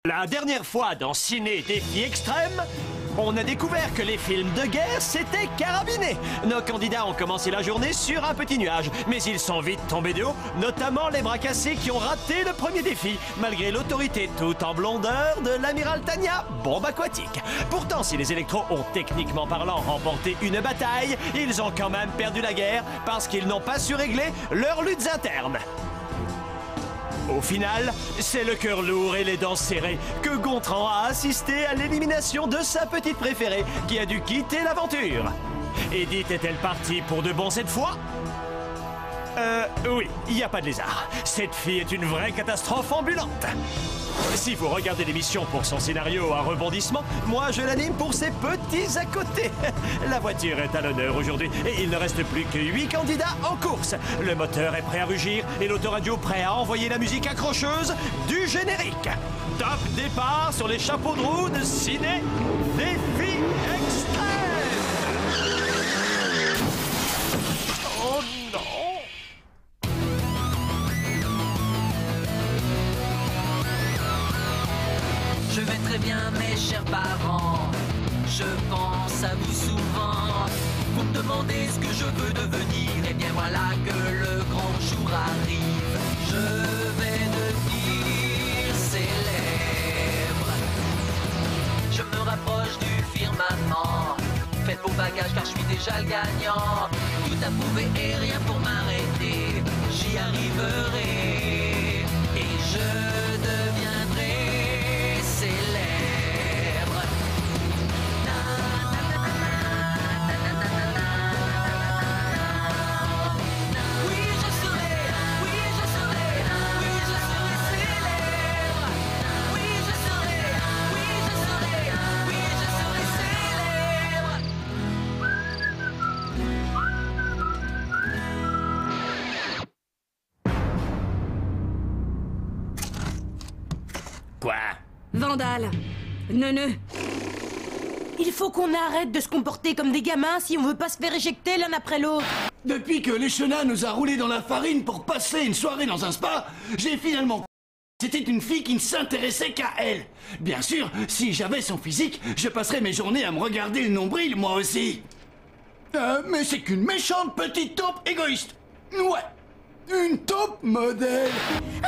La dernière fois dans Ciné Défi Extrême, on a découvert que les films de guerre s'étaient carabinés. Nos candidats ont commencé la journée sur un petit nuage, mais ils sont vite tombés de haut, notamment les bras cassés qui ont raté le premier défi, malgré l'autorité tout en blondeur de l'amiral Tania, bombe aquatique. Pourtant, si les électros ont techniquement parlant remporté une bataille, ils ont quand même perdu la guerre parce qu'ils n'ont pas su régler leurs luttes internes. Au final, c'est le cœur lourd et les dents serrées que Gontran a assisté à l'élimination de sa petite préférée qui a dû quitter l'aventure. Edith est-elle partie pour de bon cette fois? Oui, il n'y a pas de lézard. Cette fille est une vraie catastrophe ambulante. Si vous regardez l'émission pour son scénario à rebondissement, moi je l'anime pour ses petits à côté. La voiture est à l'honneur aujourd'hui et il ne reste plus que 8 candidats en course. Le moteur est prêt à rugir et l'autoradio prêt à envoyer la musique accrocheuse du générique. Top départ sur les chapeaux de roue de Ciné Défi Extrême. Oh non! Je vais très bien, mes chers parents. Je pense à vous souvent. Vous me demandez ce que je veux devenir. Et bien voilà que le grand jour arrive. Je vais devenir célèbre. Je me rapproche du firmament. Faites vos bagages car je suis déjà le gagnant. Tout à prouver et rien pour m'arrêter. J'y arriverai. Et je deviendrai célèbre. Oui, je serai, oui, je serai, oui, je serai célèbre. Oui, je serai, oui, je serai, oui, je serai célèbre. Quoi? Vandale, neuneu. Il faut qu'on arrête de se comporter comme des gamins si on veut pas se faire éjecter l'un après l'autre. Depuis que Léchena nous a roulé dans la farine pour passer une soirée dans un spa, j'ai finalement... C'était une fille qui ne s'intéressait qu'à elle. Bien sûr, si j'avais son physique, je passerais mes journées à me regarder le nombril, moi aussi. Mais c'est qu'une méchante petite taupe égoïste. Ouais, une taupe modèle.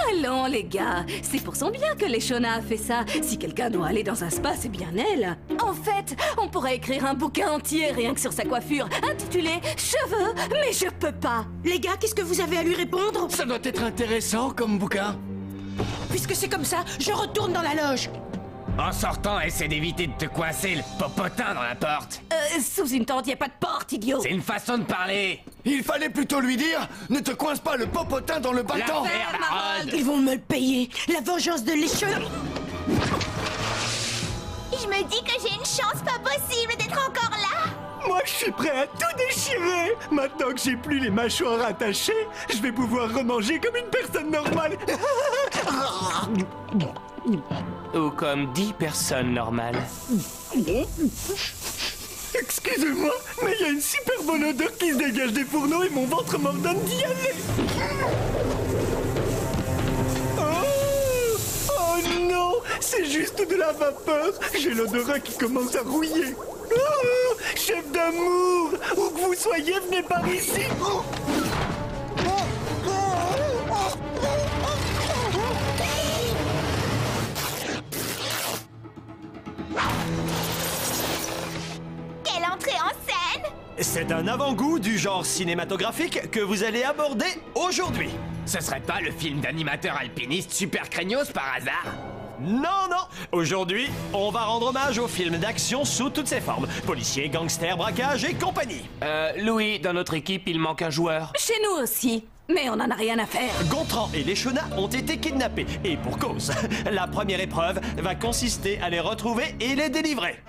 Allons, les gars, c'est pour son bien que Léchona a fait ça. Si quelqu'un doit aller dans un spa, c'est bien elle. En fait, on pourrait écrire un bouquin entier rien que sur sa coiffure, intitulé « Cheveux, mais je peux pas ». Les gars, qu'est-ce que vous avez à lui répondre? Ça doit être intéressant comme bouquin. Puisque c'est comme ça, je retourne dans la loge. En sortant, essaie d'éviter de te coincer le popotin dans la porte. Sous une tente, y a pas de porte, idiot. C'est une façon de parler. Il fallait plutôt lui dire « Ne te coince pas le popotin dans le bâton !» L'affaire Marolde. Ils vont me le payer. La vengeance de l'échelle. Je me dis que j'ai une chance pas possible d'être encore là. Moi, je suis prêt à tout déchirer. Maintenant que j'ai plus les mâchoires attachées, je vais pouvoir remanger comme une personne normale. Ou comme 10 personnes normales. Excusez-moi, mais il y a une super bonne odeur qui se dégage des fourneaux et mon ventre m'ordonne d'y aller. Oh non, c'est juste de la vapeur. J'ai l'odorat qui commence à rouiller. Oh, chef d'amour, où que vous soyez, venez par ici. Quelle entrée en scène! C'est un avant-goût du genre cinématographique que vous allez aborder aujourd'hui. Ce serait pas le film d'animateur alpiniste Super Craignos par hasard? Non, non! Aujourd'hui, on va rendre hommage aux films d'action sous toutes ses formes. Policiers, gangsters, braquages et compagnie. Louis, dans notre équipe, il manque un joueur. Chez nous aussi. Mais on en a rien à faire. Gontran et Léchena ont été kidnappés. Et pour cause. La première épreuve va consister à les retrouver et les délivrer.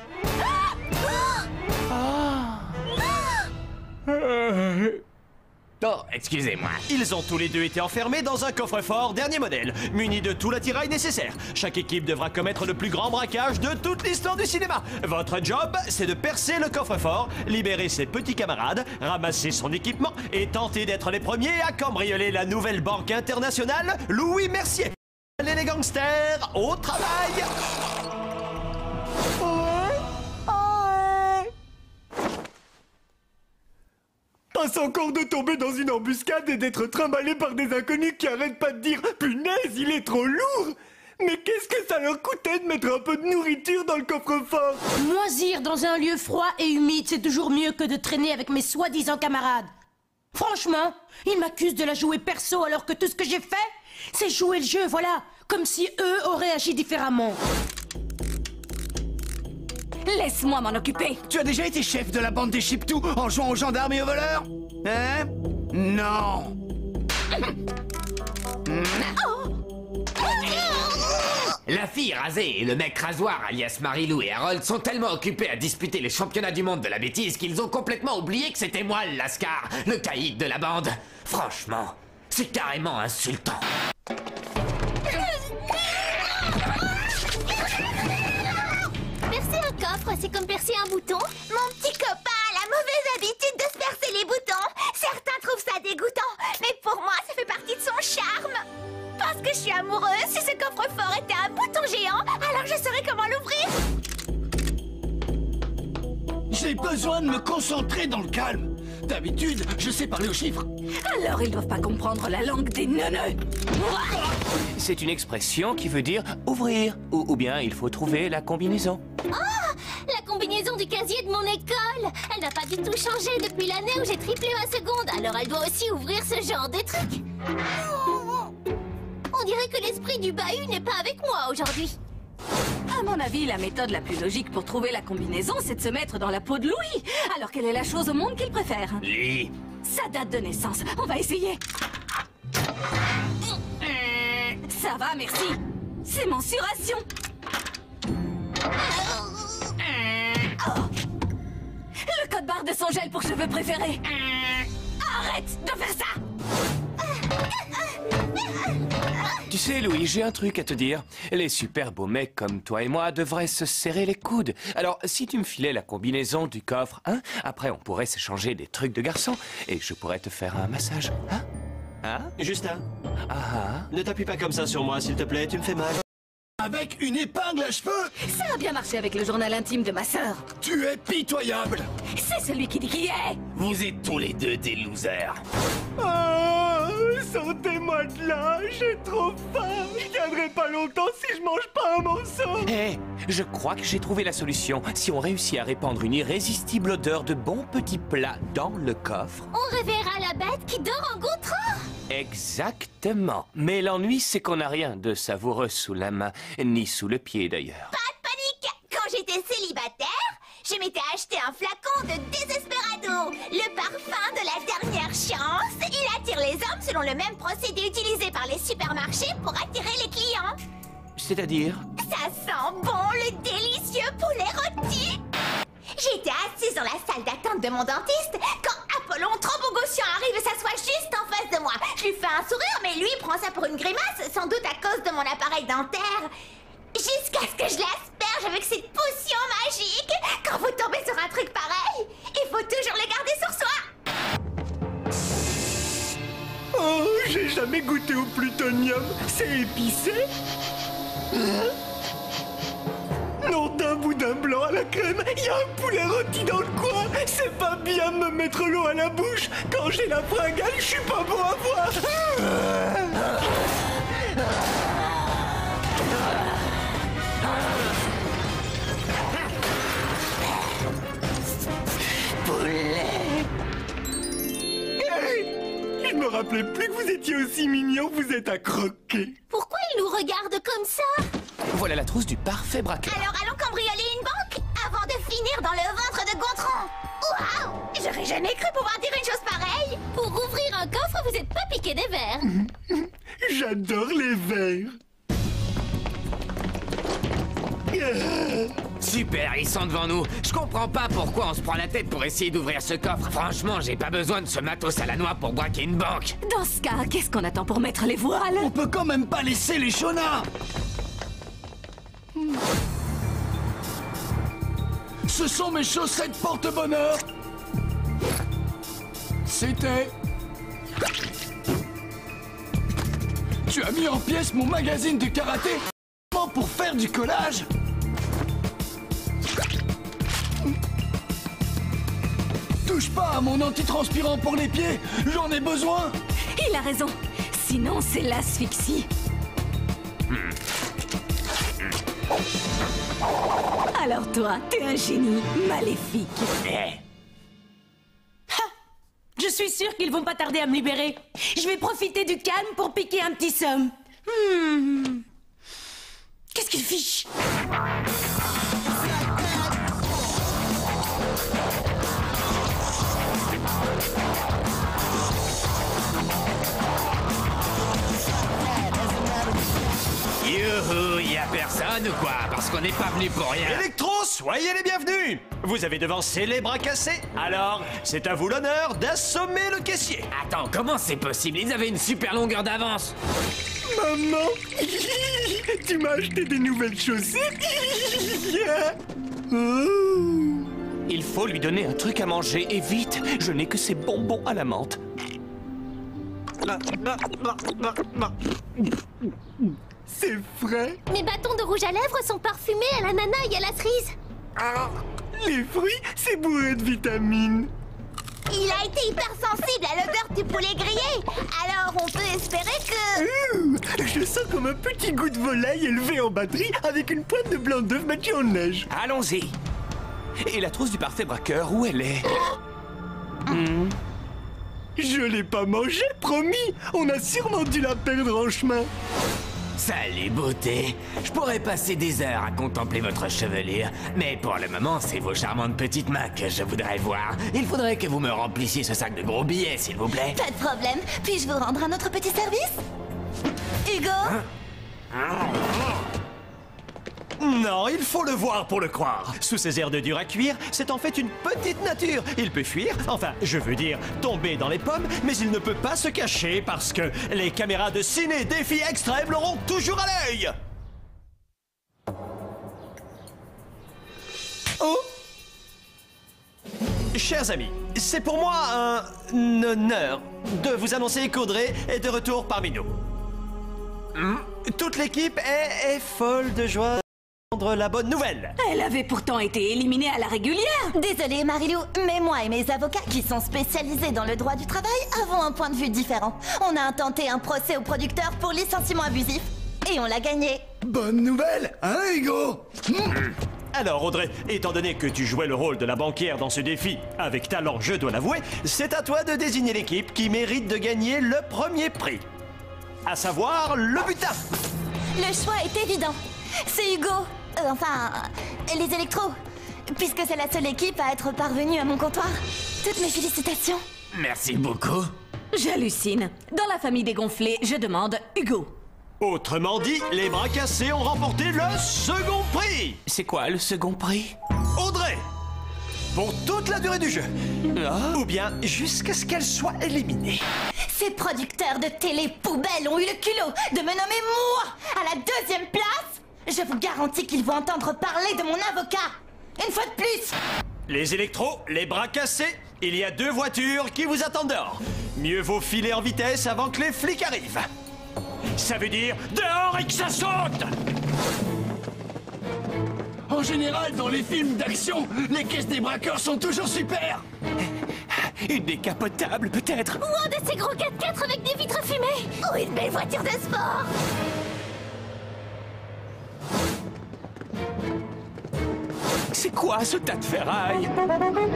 Oh, excusez-moi. Ils ont tous les deux été enfermés dans un coffre-fort dernier modèle, muni de tout l'attirail nécessaire. Chaque équipe devra commettre le plus grand braquage de toute l'histoire du cinéma. Votre job, c'est de percer le coffre-fort, libérer ses petits camarades, ramasser son équipement et tenter d'être les premiers à cambrioler la nouvelle banque internationale Louis Mercier. Allez les gangsters, au travail! passe encore de tomber dans une embuscade et d'être trimballé par des inconnus qui arrêtent pas de dire « Punaise, il est trop lourd !» Mais qu'est-ce que ça leur coûtait de mettre un peu de nourriture dans le coffre-fort? Moisir dans un lieu froid et humide, c'est toujours mieux que de traîner avec mes soi-disant camarades. Franchement, ils m'accusent de la jouer perso alors que tout ce que j'ai fait, c'est jouer le jeu, voilà. Comme si eux auraient agi différemment. Laisse-moi m'en occuper. Tu as déjà été chef de la bande des Chiptous en jouant aux gendarmes et aux voleurs? Hein? Non. La fille rasée et le mec rasoir alias Marilou et Harold sont tellement occupés à disputer les championnats du monde de la bêtise qu'ils ont complètement oublié que c'était moi le lascar, le caïd de la bande. Franchement, c'est carrément insultant. Percer un coffre, c'est comme percer un bouton. Mon petit copain a la mauvaise habitude de se percer les boutons. Certains trouvent ça dégoûtant, mais pour moi, ça fait partie de son charme. Parce que je suis amoureuse, si ce coffre-fort était un bouton géant, alors je saurais comment l'ouvrir. J'ai besoin de me concentrer dans le calme. D'habitude, je sais parler aux chiffres. Alors ils doivent pas comprendre la langue des neuneux. C'est une expression qui veut dire ouvrir. Ou bien il faut trouver la combinaison. La combinaison du casier de mon école. Elle n'a pas du tout changé depuis l'année où j'ai triplé ma seconde. Alors elle doit aussi ouvrir ce genre de truc. On dirait que l'esprit du bahut n'est pas avec moi aujourd'hui. À mon avis, la méthode la plus logique pour trouver la combinaison, c'est de se mettre dans la peau de Louis. Alors quelle est la chose au monde qu'il préfère? Lui. Sa date de naissance. On va essayer. Ça va, merci. C'est mensuration. Le code barre de son gel pour cheveux préféré. Arrête de faire ça. Tu sais, Louis, j'ai un truc à te dire. Les super beaux mecs comme toi et moi devraient se serrer les coudes. Alors, si tu me filais la combinaison du coffre, hein, après on pourrait s'échanger des trucs de garçon et je pourrais te faire un massage, hein? Hein? Justin, Ah, ne t'appuie pas comme ça sur moi, s'il te plaît, tu me fais mal. Avec une épingle à cheveux? Ça a bien marché avec le journal intime de ma sœur. Tu es pitoyable. C'est celui qui dit qui est. Vous êtes tous les deux des losers. Ah, sortez-moi de là, j'ai trop faim. Je tiendrai pas longtemps si je mange pas un morceau. hé, je crois que j'ai trouvé la solution. Si on réussit à répandre une irrésistible odeur de bons petits plats dans le coffre... On reverra la bête qui dort en gouttron. Exactement. Mais l'ennui, c'est qu'on n'a rien de savoureux sous la main, ni sous le pied d'ailleurs. Pas de panique. Quand j'étais célibataire, je m'étais acheté un flacon de Desesperado, le parfum de la dernière chance. Il attire les hommes selon le même procédé utilisé par les supermarchés pour attirer les clients. C'est-à-dire? Ça sent bon le délicieux poulet rôti. J'étais assise dans la salle d'attente de mon dentiste quand Apollon Trombogossian arrive et s'assoit juste en face de moi. Je lui fais un sourire, mais lui prend ça pour une grimace, sans doute à cause de mon appareil dentaire. Jusqu'à ce que je l'asperge avec cette potion magique. Quand vous tombez sur un truc pareil, il faut toujours le garder sur soi. Oh, j'ai jamais goûté au plutonium. C'est épicé. Nom d'un boudin blanc à la crème, il y a un poulet rôti dans le coin. C'est pas bien de me mettre l'eau à la bouche. Quand j'ai la fringale, je suis pas bon à voir. Je me rappelais plus que vous étiez aussi mignon, vous êtes à croquer. Pourquoi il nous regarde comme ça? Voilà la trousse du parfait braqueur. Alors allons cambrioler une banque avant de finir dans le ventre de Gontran. Waouh! J'aurais jamais cru pouvoir dire une chose pareille. Pour ouvrir un coffre, vous êtes pas piqué des verres. J'adore les verres. Super, ils sont devant nous. Je comprends pas pourquoi on se prend la tête pour essayer d'ouvrir ce coffre. Franchement, j'ai pas besoin de ce matos à la noix pour braquer une banque. Dans ce cas, qu'est-ce qu'on attend pour mettre les voiles? On peut quand même pas laisser les Shona. Ce sont mes chaussettes porte-bonheur. C'était... Tu as mis en pièces mon magazine de karaté pour faire du collage. Touche pas à mon antitranspirant pour les pieds. J'en ai besoin. Il a raison. Sinon, c'est l'asphyxie. Alors toi, t'es un génie maléfique. Je suis sûre qu'ils vont pas tarder à me libérer. Je vais profiter du calme pour piquer un petit somme. Qu'est-ce qu'il fiche? Youhou, y a personne ou quoi? Parce qu'on n'est pas venu pour rien. Electro, soyez les bienvenus. Vous avez devancé les bras cassés. Alors, c'est à vous l'honneur d'assommer le caissier. Attends, comment c'est possible? Ils avaient une super longueur d'avance. Maman, tu m'as acheté des nouvelles chaussettes. Il faut lui donner un truc à manger et vite. Je n'ai que ces bonbons à la menthe. C'est frais. Mes bâtons de rouge à lèvres sont parfumés à l'ananas et à la cerise. Les fruits, c'est bourré de vitamines. Il a été hypersensible à l'odeur du poulet grillé. Alors on peut espérer que... Je sens comme un petit goût de volaille élevé en batterie avec une pointe de blanc d'œuf battu en neige. Allons-y. Et la trousse du parfait braqueur, où elle est? Je l'ai pas mangé, promis. On a sûrement dû la perdre en chemin. Salut beauté. Je pourrais passer des heures à contempler votre chevelure, mais pour le moment, c'est vos charmantes petites mains que je voudrais voir. Il faudrait que vous me remplissiez ce sac de gros billets, s'il vous plaît. Pas de problème. Puis-je vous rendre un autre petit service? Hugo? Non, il faut le voir pour le croire. Sous ses airs de dur à cuire, c'est en fait une petite nature. Il peut fuir, enfin, je veux dire, tomber dans les pommes, mais il ne peut pas se cacher parce que les caméras de ciné défi extrême l'auront toujours à l'œil. Oh! Chers amis, c'est pour moi un honneur de vous annoncer qu'Audrey est de retour parmi nous. Toute l'équipe est folle de joie d'entendre la bonne nouvelle. Elle avait pourtant été éliminée à la régulière. Désolée, Marilou, mais moi et mes avocats, qui sont spécialisés dans le droit du travail, avons un point de vue différent. On a intenté un procès au producteur pour licenciement abusif, et on l'a gagné. Bonne nouvelle, hein, Hugo? Alors Audrey, étant donné que tu jouais le rôle de la banquière dans ce défi, avec talent je dois l'avouer, c'est à toi de désigner l'équipe qui mérite de gagner le premier prix. À savoir le butin. Le choix est évident. C'est Hugo. Les électros. Puisque c'est la seule équipe à être parvenue à mon comptoir. Toutes mes félicitations. Merci beaucoup. J'hallucine. Dans la famille des gonflés, je demande Hugo. Autrement dit, les bras cassés ont remporté le second prix. C'est quoi le second prix? Audrey. Pour toute la durée du jeu. Ou bien jusqu'à ce qu'elle soit éliminée. Ces producteurs de télé poubelles ont eu le culot de me nommer moi à la deuxième place. Je vous garantis qu'ils vont entendre parler de mon avocat. Une fois de plus. Les électros, les bras cassés, il y a 2 voitures qui vous attendent dehors. Mieux vaut filer en vitesse avant que les flics arrivent. Ça veut dire dehors et que ça saute. En général, dans les films d'action, les caisses des braqueurs sont toujours super. Une décapotable, peut-être. Ou un de ces gros 4x4 avec des vitres fumées. Ou une belle voiture de sport. C'est quoi ce tas de ferraille?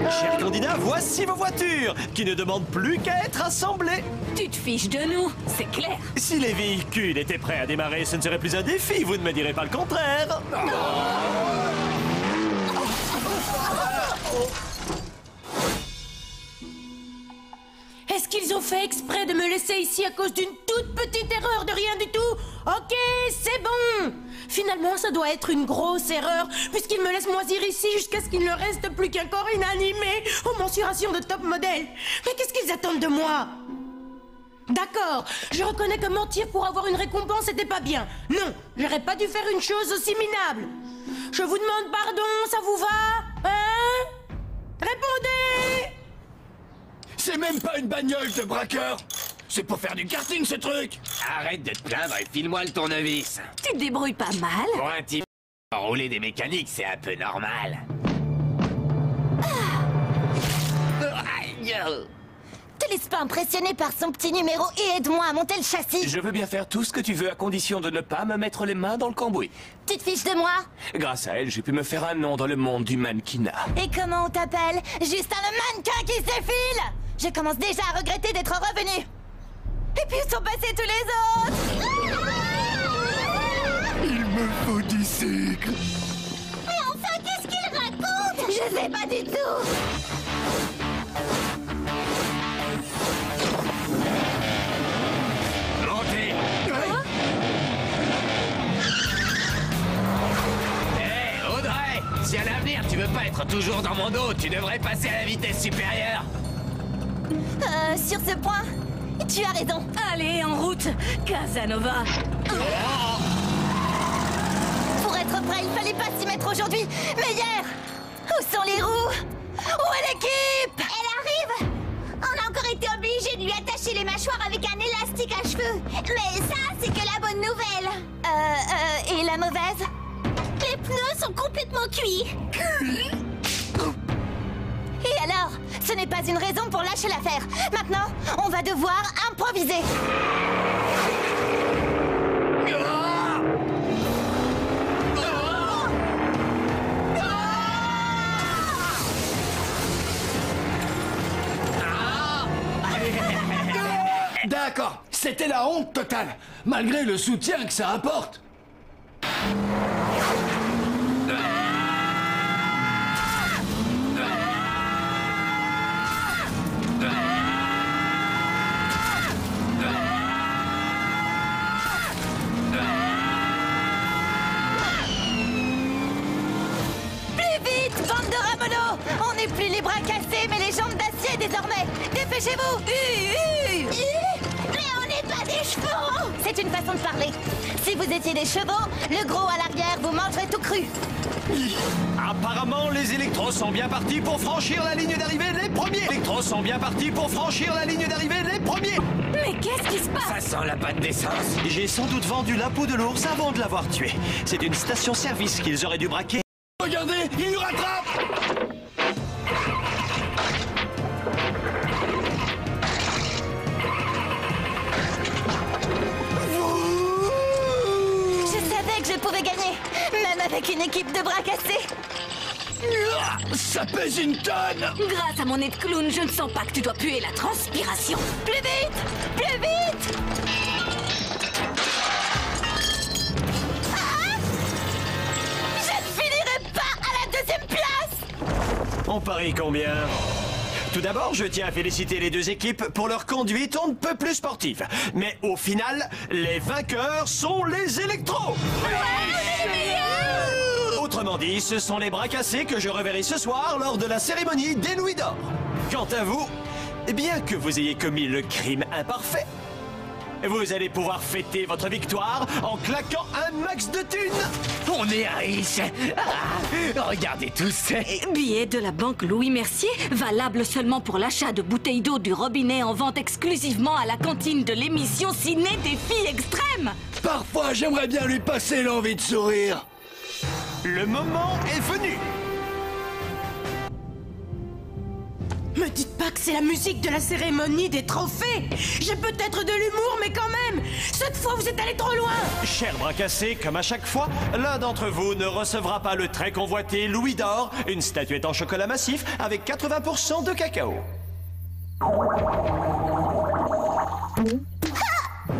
Chers candidats, voici vos voitures, qui ne demandent plus qu'à être assemblées. Tu te fiches de nous, c'est clair. Si les véhicules étaient prêts à démarrer, ce ne serait plus un défi, vous ne me direz pas le contraire. Est-ce qu'ils ont fait exprès de me laisser ici à cause d'une toute petite erreur de rien du tout? Ok, c'est bon. Finalement, ça doit être une grosse erreur, puisqu'ils me laissent moisir ici jusqu'à ce qu'il ne reste plus qu'un corps inanimé aux mensurations de top modèle. Mais qu'est-ce qu'ils attendent de moi? D'accord, je reconnais que mentir pour avoir une récompense, c'était pas bien. Non, j'aurais pas dû faire une chose aussi minable. Je vous demande pardon, ça vous va? Hein? Répondez! C'est même pas une bagnole de braqueur. C'est pour faire du karting, ce truc. Arrête de te plaindre et file-moi le tournevis. Tu te débrouilles pas mal. Pour un type, enrouler des mécaniques, c'est un peu normal. Te laisse pas impressionner par son petit numéro et aide-moi à monter le châssis. Je veux bien faire tout ce que tu veux à condition de ne pas me mettre les mains dans le cambouis. Tu te fiches de moi? Grâce à elle, j'ai pu me faire un nom dans le monde du mannequinat. Et comment on t'appelle? Justin le mannequin qui s'effile. Je commence déjà à regretter d'être revenu. Et puis où sont passés tous les autres? Il me faut du sucre. Mais enfin, qu'est-ce qu'il raconte? Je sais pas du tout. Montez! Hé, Audrey! Si à l'avenir tu veux pas être toujours dans mon dos, tu devrais passer à la vitesse supérieure. Sur ce point, tu as raison. Allez, en route, Casanova. Pour être prêt, il fallait pas s'y mettre aujourd'hui, mais hier. Où sont les roues? Où est l'équipe? Elle arrive. On a encore été obligé de lui attacher les mâchoires avec un élastique à cheveux. Mais ça, c'est que la bonne nouvelle. Et la mauvaise? Les pneus sont complètement cuits. Et alors? Ce n'est pas une raison pour lâcher l'affaire. Maintenant, on va devoir improviser. D'accord, c'était la honte totale, malgré le soutien que ça apporte. On n'est plus les bras cassés, mais les jambes d'acier désormais. Dépêchez-vous. Mais on n'est pas des chevaux. C'est une façon de parler. Si vous étiez des chevaux, le gros à l'arrière vous mangerait tout cru. Apparemment, les électros sont bien partis pour franchir la ligne d'arrivée les premiers. Les électros sont bien partis pour franchir la ligne d'arrivée les premiers. Mais qu'est-ce qui se passe? Ça sent la pâte d'essence. J'ai sans doute vendu la peau de l'ours avant de l'avoir tué. C'est une station-service qu'ils auraient dû braquer. Regardez, il nous rattrape. Je pouvais gagner, même avec une équipe de bras cassés. Ça pèse une tonne. Grâce à mon nez de clown, je ne sens pas que tu dois puer la transpiration. Plus vite! Plus vite! Je ne finirai pas à la deuxième place! On parie combien? Tout d'abord, je tiens à féliciter les deux équipes pour leur conduite on ne peut plus sportive. Mais au final, les vainqueurs sont les électros. Autrement dit, ce sont les bras cassés que je reverrai ce soir lors de la cérémonie des Louis d'Or. Quant à vous, bien que vous ayez commis le crime imparfait, vous allez pouvoir fêter votre victoire en claquant un max de thunes. On est riches. Regardez tous. Billet de la banque Louis Mercier, valable seulement pour l'achat de bouteilles d'eau du robinet en vente exclusivement à la cantine de l'émission Ciné des filles extrêmes. Parfois, j'aimerais bien lui passer l'envie de sourire. Le moment est venu. Me dites pas que c'est la musique de la cérémonie des trophées. J'ai peut-être de l'humour, mais quand même, cette fois vous êtes allé trop loin. Cher bras cassé, comme à chaque fois, l'un d'entre vous ne recevra pas le très convoité Louis d'Or, une statuette en chocolat massif avec 80% de cacao.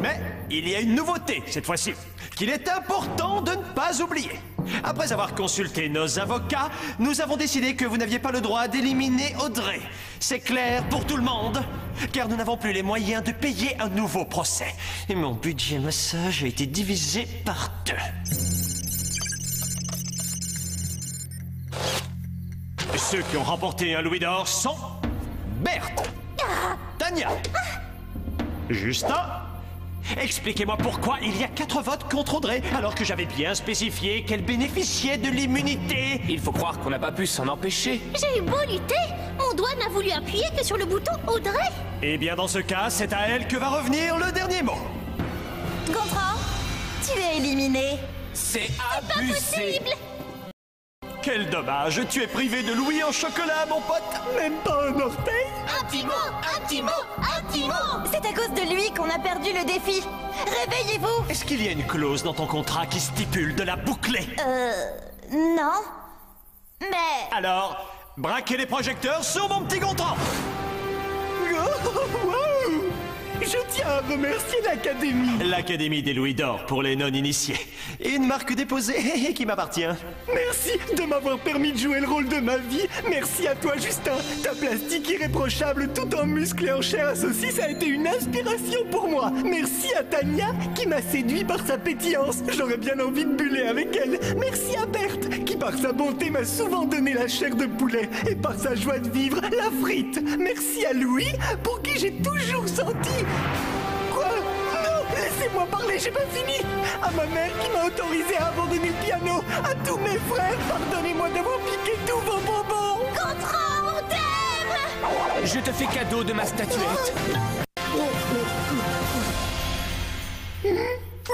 Mais il y a une nouveauté cette fois-ci, qu'il est important de ne pas oublier. Après avoir consulté nos avocats, nous avons décidé que vous n'aviez pas le droit d'éliminer Audrey. C'est clair pour tout le monde, car nous n'avons plus les moyens de payer un nouveau procès. Et mon budget massage a été divisé par 2. Ceux qui ont remporté un Louis d'Or sont Berthe, Tania, Justin. Expliquez-moi pourquoi il y a 4 votes contre Audrey, alors que j'avais bien spécifié qu'elle bénéficiait de l'immunité. Il faut croire qu'on n'a pas pu s'en empêcher. J'ai eu beau lutter, mon doigt n'a voulu appuyer que sur le bouton Audrey. Eh bien, dans ce cas, c'est à elle que va revenir le dernier mot. Gontran, tu es éliminé. C'est abusé. quel dommage. Tu es privé de louis en chocolat, mon pote. Même pas un orteil? Un petit mot. C'est à cause de lui qu'on a perdu le défi. Réveillez-vous. Est-ce qu'il y a une clause dans ton contrat qui stipule de la boucler? Non. Mais... Alors, braquez les projecteurs sur mon petit Gontran. Oh, wow. Je tiens à remercier l'Académie. L'Académie des Louis d'Or pour les non-initiés. Une marque déposée qui m'appartient. Merci de m'avoir permis de jouer le rôle de ma vie. Merci à toi, Justin. Ta plastique irréprochable tout en muscles et en chair à saucisse a été une inspiration pour moi. Merci à Tania qui m'a séduit par sa pétillance. J'aurais bien envie de buller avec elle. Merci à Berthe qui par sa bonté m'a souvent donné la chair de poulet et par sa joie de vivre la frite. Merci à Louis pour qui j'ai toujours senti... Quoi? Non, laissez-moi parler, j'ai pas fini. À ma mère qui m'a autorisé à abandonner le piano. À tous mes frères, pardonnez-moi d'avoir piqué tous vos bonbons. Gontran, on t'aime. Je te fais cadeau de ma statuette.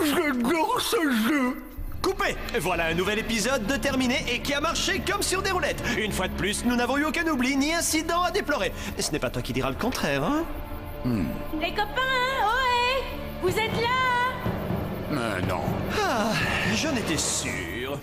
J'adore ce jeu. Coupé! Voilà un nouvel épisode de terminé et qui a marché comme sur des roulettes. Une fois de plus, nous n'avons eu aucun oubli ni incident à déplorer. Ce n'est pas toi qui diras le contraire, hein? Les copains, ohé! Vous êtes là? Non. Ah, j'en étais sûr.